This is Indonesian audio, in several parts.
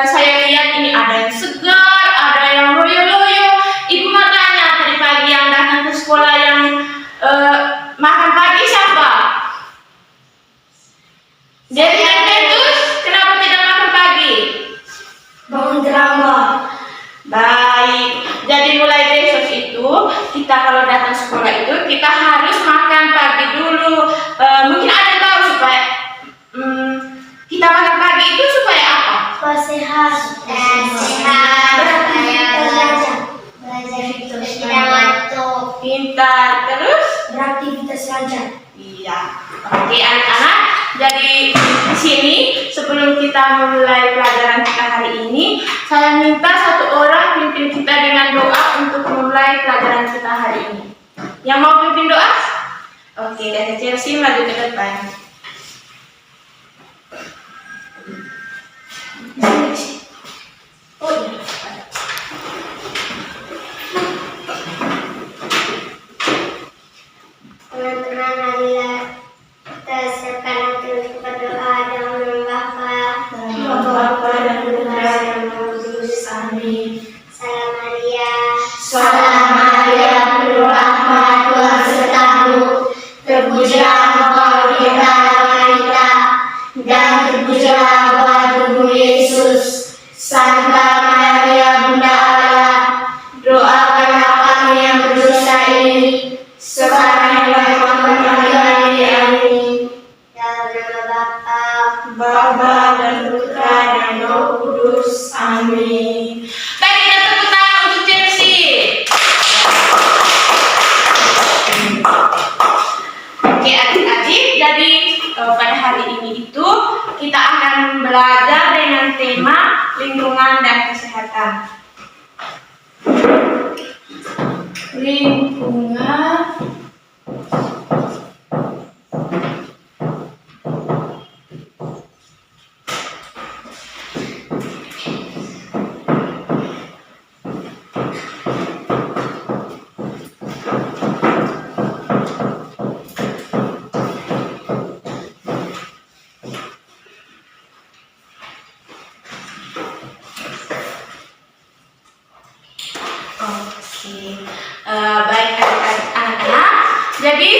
Saya lihat ini ada yang segar, ada yang loyo-loyo. Ibu mau tanya, tadi pagi yang datang ke sekolah yang makan pagi siapa? Jadi terus kenapa tidak makan pagi? Bangun terlambat. Baik, jadi mulai besok itu kita kalau datang sekolah itu kita harus makan pagi dulu. Mungkin ada yang tahu supaya kita makan pagi itu supaya apa? Supaya sehat. Belajar itu tidak ngantuk. Pintar, terus Beraktivitas lancar. iya. Oke anak-anak, jadi di sini sebelum kita mulai pelajaran kita hari ini, saya minta satu orang pimpin kita dengan doa untuk memulai pelajaran kita hari ini. Yang mau pimpin doa? Oke, dari Chelsea maju ke depan. Oh iya. Teman-teman, marilah kita siapkan terus berdoa dan Bapa dan Putra dan Roh Kudus. Amin. Salam Maria. Salam Maria, penuh rahmat, Tuhan sertamu. Terpujilah engkau di antara wanita, dan terpujilah buah tubuh Yesus. Santa Maria, Bunda Allah, doakanlah kami yang berdosa ini, sekarang dan waktu kami. Amin. Dalam nama Bapa Bapa dan Putra dan Roh Kudus. Amin. Baik, kita tepuk tangan untuk Chelsea. Oke adik-adik, jadi pada hari ini itu kita akan belajar dengan tema lingkungan dan kesehatan. Lingkungan baik anak-anak. Jadi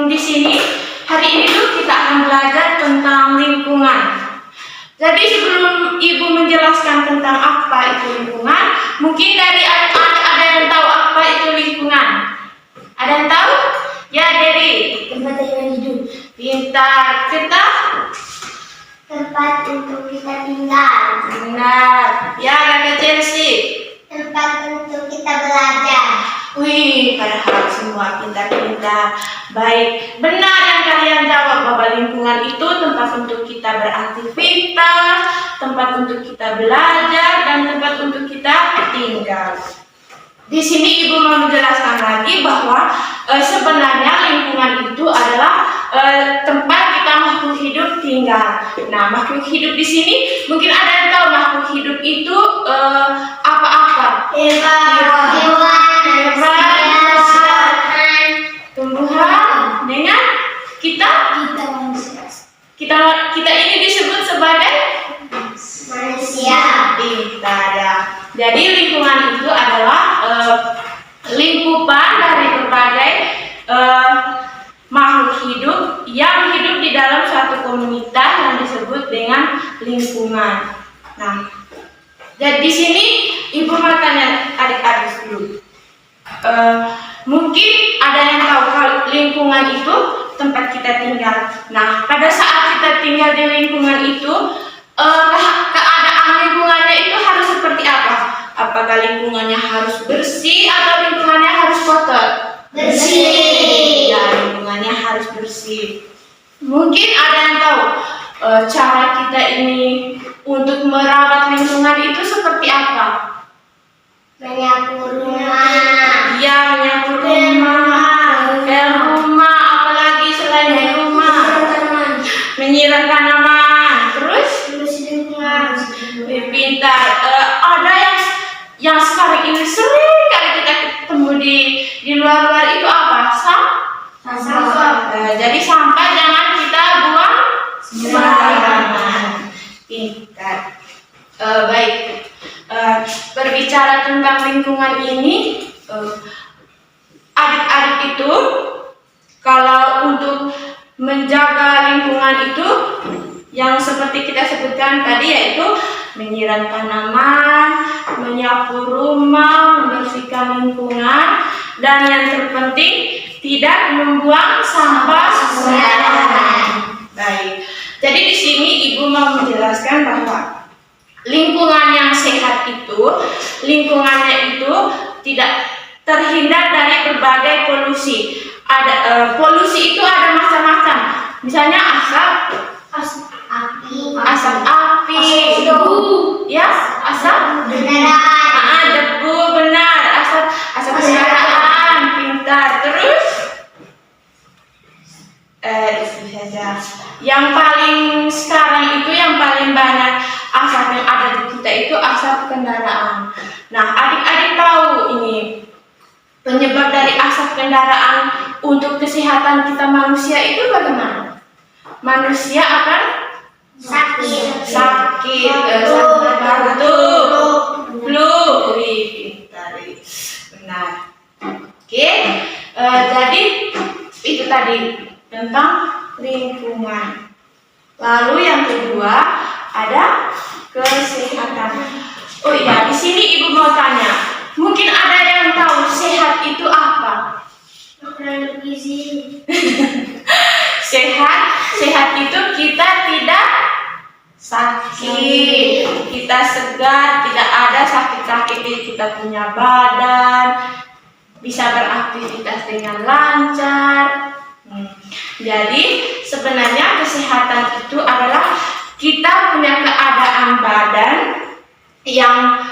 di sini hari ini tuh kita akan belajar tentang lingkungan. Jadi sebelum ibu menjelaskan tentang apa itu lingkungan, mungkin dari anak-anak ada yang tahu apa itu lingkungan? Ada yang tahu? Ya, Dewi. tempat yang hidup, Pintar. Kita? tempat untuk kita tinggal, Benar. Ya, Kakak Chelsea. tempat untuk kita belajar. Wih, padahal semua pintar-pintar. Baik, benar yang kalian jawab bahwa lingkungan itu tempat untuk kita beraktivitas, tempat untuk kita belajar, dan tempat untuk kita tinggal. Di sini ibu mau menjelaskan lagi bahwa sebenarnya lingkungan itu adalah tempat kita makhluk hidup tinggal. Nah, makhluk hidup di sini mungkin ada yang tahu makhluk hidup itu apa-apa? Hewan, Tumbuhan dengan kita ini disebut sebagai manusia. pintar ya. Jadi lingkungan itu adalah lingkupan dari berbagai makhluk hidup yang hidup di dalam suatu komunitas yang disebut dengan lingkungan. Nah, jadi di sini ibu mau tanya adik-adik dulu. Mungkin ada yang tahu kalau lingkungan itu tempat kita tinggal. Nah, pada saat kita tinggal di lingkungan itu, keadaan lingkungannya itu harus seperti apa? Apakah lingkungannya harus bersih atau lingkungannya harus kotor? Bersih. Ya, lingkungannya harus bersih. Mungkin ada yang tahu cara kita ini untuk merawat lingkungan itu seperti apa? menyapu rumah, Ya, menyapu rumah, rumah, apalagi selain rumah, menyiram tanaman, terus pintar. Ada yang sekarang ini sering kali kita ketemu di luar-luar itu apa? Sampah. Jadi sampah jangan kita buang sembarangan. Pintar. Baik. Berbicara tentang lingkungan ini, adik-adik itu kalau untuk menjaga lingkungan itu yang seperti kita sebutkan tadi, yaitu menyiram tanaman, menyapu rumah, membersihkan lingkungan, dan yang terpenting tidak membuang sampah sembarangan. Baik. Jadi di sini Ibu mau menjelaskan bahwa lingkungan yang sehat itu, lingkungannya itu tidak terhindar dari berbagai polusi. Polusi itu ada macam-macam. Misalnya asap api, debu, ya, asap kendaraan, debu, benar, asap kendaraan, pintar. Terus yang paling sekarang itu yang paling banyak asap yang ada di kita itu asap kendaraan. Nah, adik-adik tahu ini penyebab dari asap kendaraan untuk kesehatan kita manusia itu bagaimana? Manusia akan sakit, batuk, flu. Wih, pintar, benar. Oke, jadi itu tadi tentang lingkungan. Lalu yang kedua ada kesehatan. Oh iya, di sini Ibu mau tanya. Mungkin ada yang tahu sehat itu apa? makanan bergizi. Sehat itu kita tidak sakit, kita segar, tidak ada sakit-sakit di kita punya badan, bisa beraktivitas dengan lancar. Jadi sebenarnya kesehatan itu adalah kita punya keadaan badan yang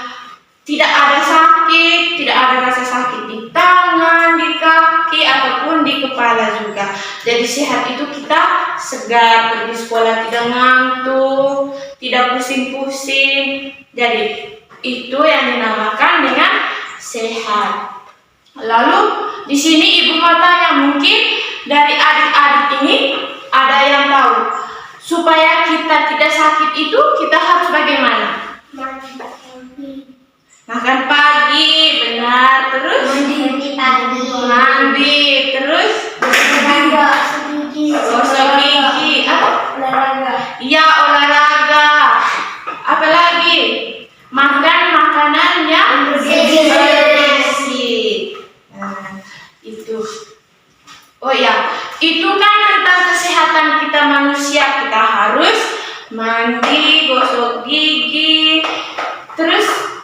tidak ada sakit, tidak ada rasa sakit di tangan, di kaki, ataupun di kepala juga. Jadi sehat itu kita segar, pergi sekolah tidak ngantuk, tidak pusing-pusing. Jadi itu yang dinamakan dengan sehat. Lalu di sini Ibu mau tanya, mungkin dari adik-adik ini ada yang tahu supaya kita tidak sakit itu kita harus bagaimana? Makan pagi, benar. Terus mandi, terus gosok gigi, iya, olahraga. Apalagi makan makanan yang bergizi. Nah, itu. Oh ya, itu kan tentang kesehatan kita manusia. Kita harus mandi, gosok gigi, terus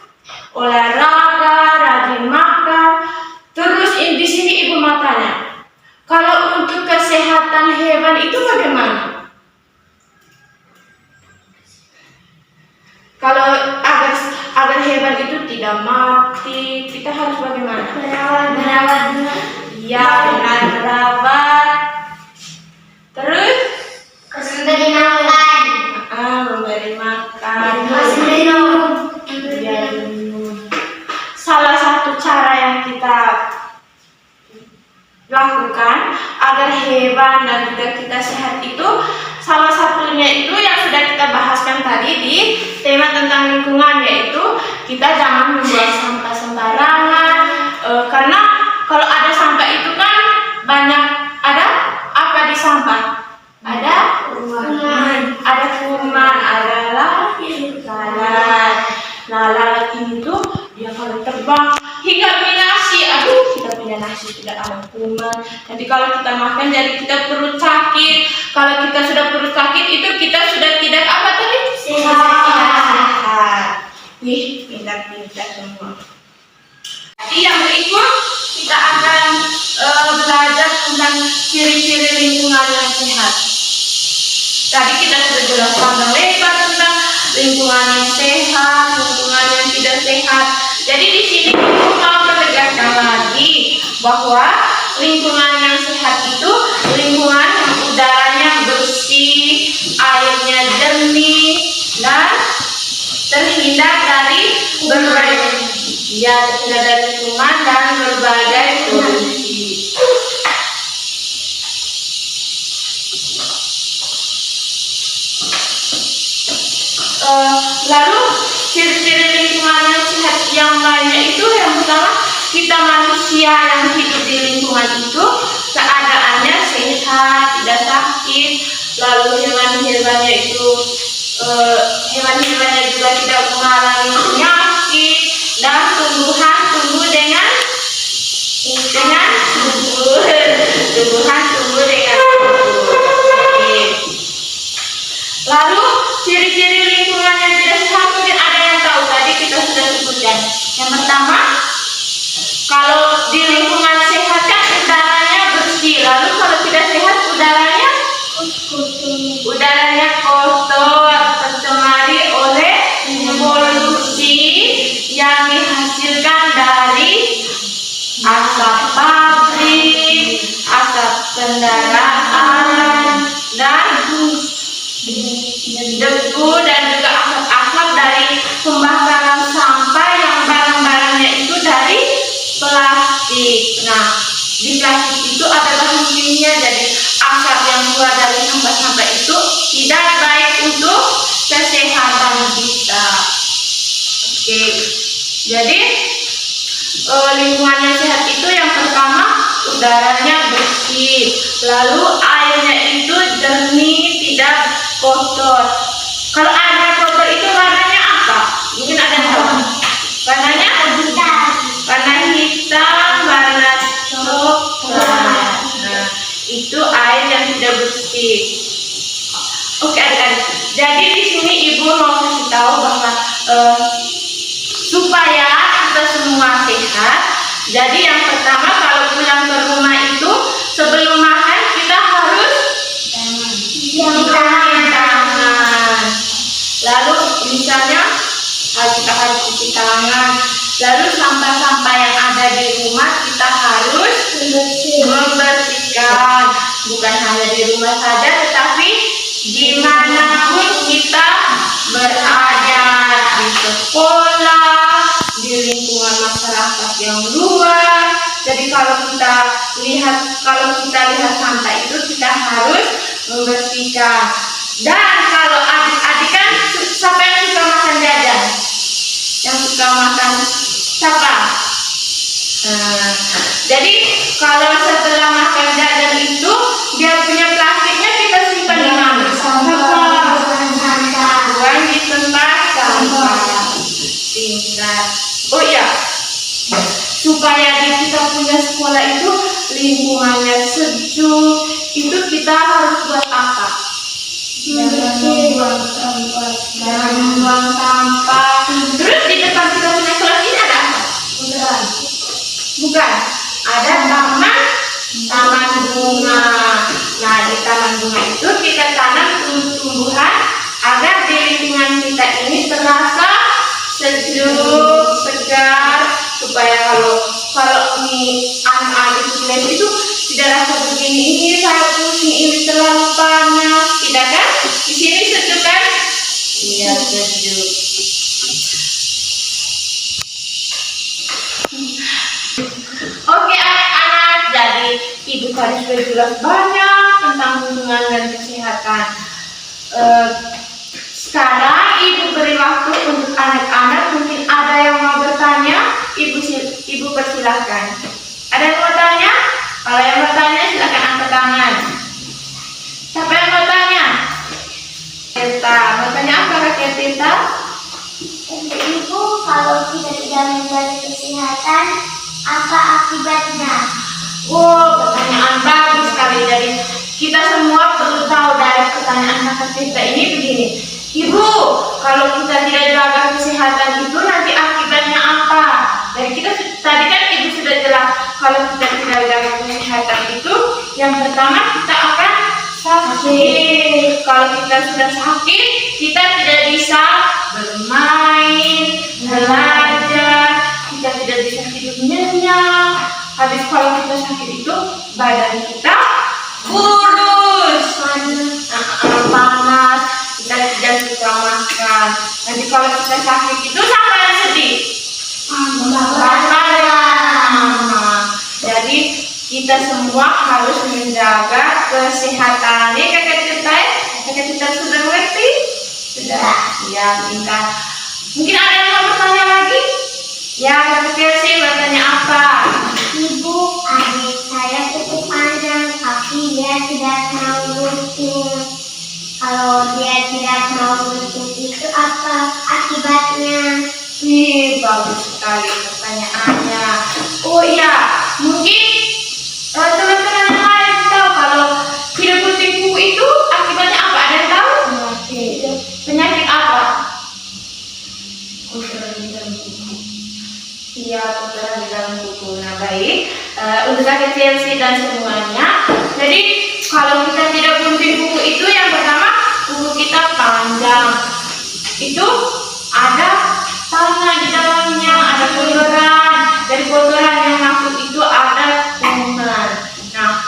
olahraga, rajin makan. Terus di sini Ibu mau tanya, kalau untuk kesehatan hewan itu bagaimana? Kalau agar hewan itu tidak mati, kita harus bagaimana? Merawat. Iya, benar, merawat. Terus Memberi makan. memberi makan. Minum. Iya, minum. Salah satu cara yang kita lakukan agar hewan dan juga kita sehat itu, salah satunya itu yang sudah kita bahaskan tadi di tema tentang lingkungan, yaitu kita jangan membuang sampah sembarangan. Karena kalau ada sampah itu kan banyak, ada apa di sampah? Ada kuman, ada lalat. Nah, lalat ini tuh dia kalau terbang hingga nasi, aduh, kita punya nasi tidak ada kuman. Nanti kalau kita makan jadi kita perut sakit. Kalau kita sudah perut sakit itu kita sudah tidak apa tadi? Sehat. Wih, pintar-pintar semua. Jadi yang berikut kita akan belajar tentang ciri-ciri lingkungan yang sehat. Tadi kita sudah jelaskan lebar tentang lingkungan yang sehat, lingkungan yang tidak sehat. Jadi di sini Ibu mau menegaskan lagi bahwa lingkungan yang sehat itu lingkungan yang udaranya bersih, airnya jernih, dan terhindar dari berbagai terhindar dari lingkungan dan berbagai polusi. Lalu ciri-ciri lingkungan yang sehat yang lainnya itu yang pertama, kita manusia yang hidup di lingkungan itu keadaannya sehat, tidak sakit. Lalu hewan-hewannya itu hewan-hewannya juga tidak mengalami penyakit, dan tumbuhan tumbuh dengan subur. Tumbuhan tumbuh dengan subur. Oke. Lalu ciri-ciri lingkungan yang tidak sehat mungkin ada yang tahu, tadi kita sudah sebutkan. Yang pertama, kalau di lingkungan sehat kan udaranya bersih, lalu kalau tidak sehat udaranya kotor, tercemari oleh polusi yang dihasilkan dari asap pabrik, asap kendaraan, dan debu, dan juga asap-asap dari pembakaran sampah yang barang-barangnya itu dari plastik. Nah, di plastik itu ada bahan kimia, jadi asap yang keluar dari sampah-sampah itu tidak baik untuk kesehatan kita. Oke, jadi lingkungan yang sehat itu yang pertama udaranya bersih, lalu airnya itu jernih, tidak kotor. Kalau airnya kotor itu warnanya apa? Mungkin ada yang tahu. Warnanya warna hitam, warna coklat. Nah, itu air yang tidak bersih. Oke, adik-adik. Jadi di sini Ibu mau kasih tahu bahwa supaya kita semua sehat. Jadi yang pertama kalau pulang ke rumah itu sebelum makan kita harus cuci tangan. Lalu misalnya kita harus cuci tangan. Lalu sampah-sampah yang ada di rumah kita harus membersihkan. Bukan hanya di rumah saja, tetapi dimanapun kita berada, di sekolah, di lingkungan masyarakat yang luas. Jadi kalau kita lihat sampah itu kita harus membersihkan. Dan kalau adik-adik kan siapa yang suka makan jajan? Yang suka makan siapa? Jadi kalau setelah makan jajan itu dia punya plastiknya kita simpan di mana? Buang di tempat sampah. Tinggal. Oh iya, supaya kita punya sekolah itu lingkungannya sejuk, itu kita harus buat apa? Jangan membuang sampah. Terus di depan kita punya kelas ini ada apa? Bukan, ada taman bunga. Nah, di taman bunga itu kita tanam tumbuh-tumbuhan agar di lingkungan kita ini terasa sejuk, segar, supaya kalau anak-anak itu tidak rasa begini, ini saya pusing, ini terlalu panas, tidak kan? Di sini sejuk kan? Iya, sejuk. Oke anak-anak, jadi Ibu tadi sudah jelas banyak tentang hubungan dan kesehatan. Sekarang Ibu beri waktu untuk anak-anak, mungkin ada yang mau bertanya, Ibu persilahkan. Ada yang mau tanya? Kalau yang mau tanya silakan angkat tangan. Siapa yang mau tanya? Teta, mau tanya apa Kak Teta? Ibu, kalau kita tidak menjaga kesehatan, apa akibatnya? Pertanyaan bagus sekali. Jadi kita semua perlu tahu dari pertanyaan Kak Teta ini begini. Ibu, kalau kita tidak jaga kesehatan itu nanti akibatnya apa? Jadi kita tadi kan Ibu sudah jelas kalau kita tidak jaga kesehatan itu yang pertama kita akan sakit. Kalau kita sudah sakit, kita tidak bisa bermain, belajar, kita sakit itu badan kita kurus, panas, kita tidak suka makan. Nanti kalau kita sakit itu siapa yang sedih? Mama. Jadi kita semua harus menjaga kesehatannya. Kakak kita sudah mengerti? Sudah. Ya, tinggal. Mungkin ada yang mau bertanya lagi? Ya, Kakak Chelsea bertanya apa? Ibu, adik saya cukup panjang, tapi dia tidak mau gunting. Kalau dia tidak mau gunting itu apa akibatnya? Bagus sekali pertanyaannya. Oh iya, mungkin teman-teman yang lain tahu kalau tidak gunting kuku itu akibatnya apa? Ada yang tahu? Penyakit apa? Kotoran di dalam kuku. Iya, kotoran di dalam kuku. Nah, baik. Untuk Kakak Chelsea dan semuanya. Jadi kalau kita tidak gunting kuku itu, yang pertama kuku kita panjang. Itu ada tanah di dalamnya, ada kotoran. Dari kotoran yang masuk itu ada kuman. Nah,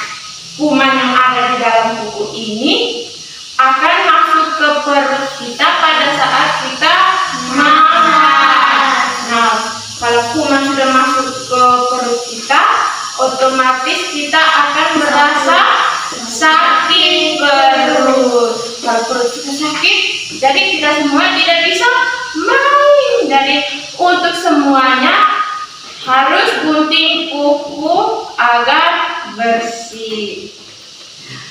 kuman yang ada di dalam kuku ini akan masuk ke perut kita pada saat kita makan. Nah, kalau kuman sudah masuk ke perut kita, otomatis kita akan merasa sakit perut. Kalau perut kita sakit, jadi kita semua tidak bisa main. Jadi untuk semuanya harus gunting kuku agar bersih.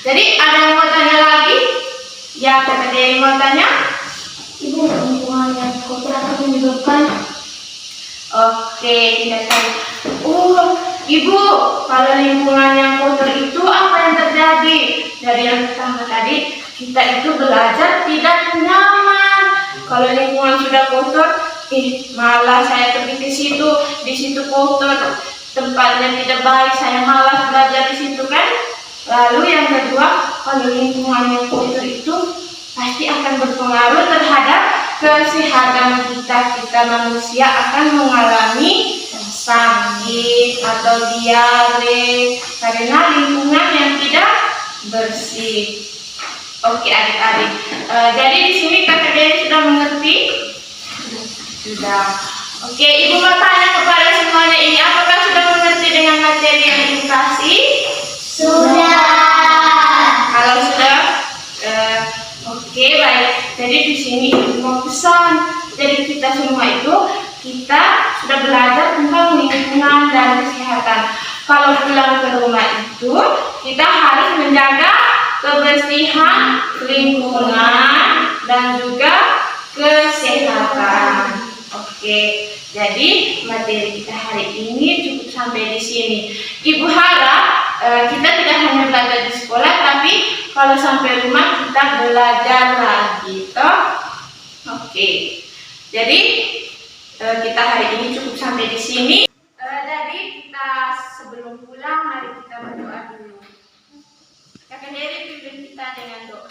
Jadi ada yang mau tanya lagi? Ya, Kakak Dewi mau tanya? Ibu, lingkungan yang kotor akan menyebabkan. Oke, tidak tahu. Ibu, kalau lingkungan yang kotor itu apa yang terjadi? Dari yang pertama tadi, kita itu belajar tidak nyaman. Kalau lingkungan sudah kotor, malah saya pergi ke situ, di situ kotor, tempatnya tidak baik, saya malas belajar di situ kan. Lalu yang kedua, kalau lingkungan yang kotor itu pasti akan berpengaruh terhadap kesehatan kita. Kita manusia akan mengalami sakit atau diare karena lingkungan yang tidak bersih. Oke adik-adik, jadi di sini Kakak Dewi sudah mengerti? Sudah. Oke, Ibu mau tanya kepada semuanya ini, apakah sudah mengerti dengan materi yang Ibu kasih? Sudah. Kalau sudah, oke baik. Jadi di sini Ibu mau pesan. Jadi kita semua itu kita sudah belajar tentang lingkungan dan kesehatan. Kalau pulang ke rumah itu kita harus menjaga kebersihan lingkungan dan juga kesehatan. Oke, jadi materi kita hari ini cukup sampai di sini. Ibu harap kita tidak hanya belajar di sekolah, tapi kalau sampai rumah kita belajar lagi, toh? Oke, jadi kita hari ini cukup sampai di sini. Jadi kita sebelum pulang, mari kita berdoa dulu. Kakak Dewi pimpin kita dengan doa.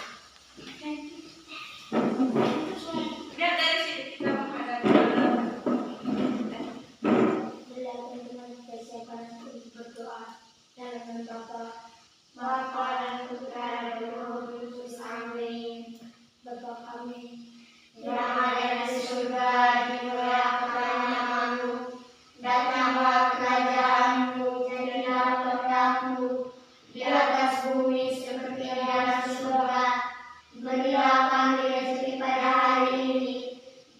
Biar dari sini kita menghadap berdoa dalam Bapa, Bapa dan Putra dan Roh Kudus. Amin. Bapa kami yang ada di surga, dimuliakan namamu, datanglah kerajaanmu, jadilah kehendakmu di atas bumi seperti di atas surga. Berilah kami rezeki pada hari ini,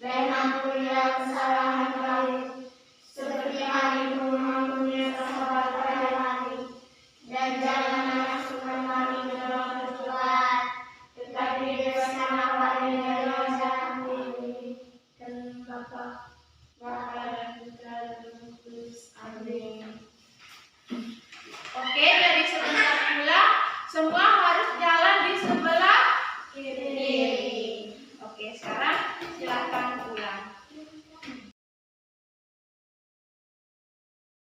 dan ampunilah kesalahan kami, seperti kami mengampuni kesalahan pada kami, dan jangan masukkan kami ke dalam pencobaan, tetapi bebaskanlah kami dari yang jahat ini. Dan Bapa dan Putra dan Roh Kudus. Amin. Oke, dari sebentar pula semua harus jalan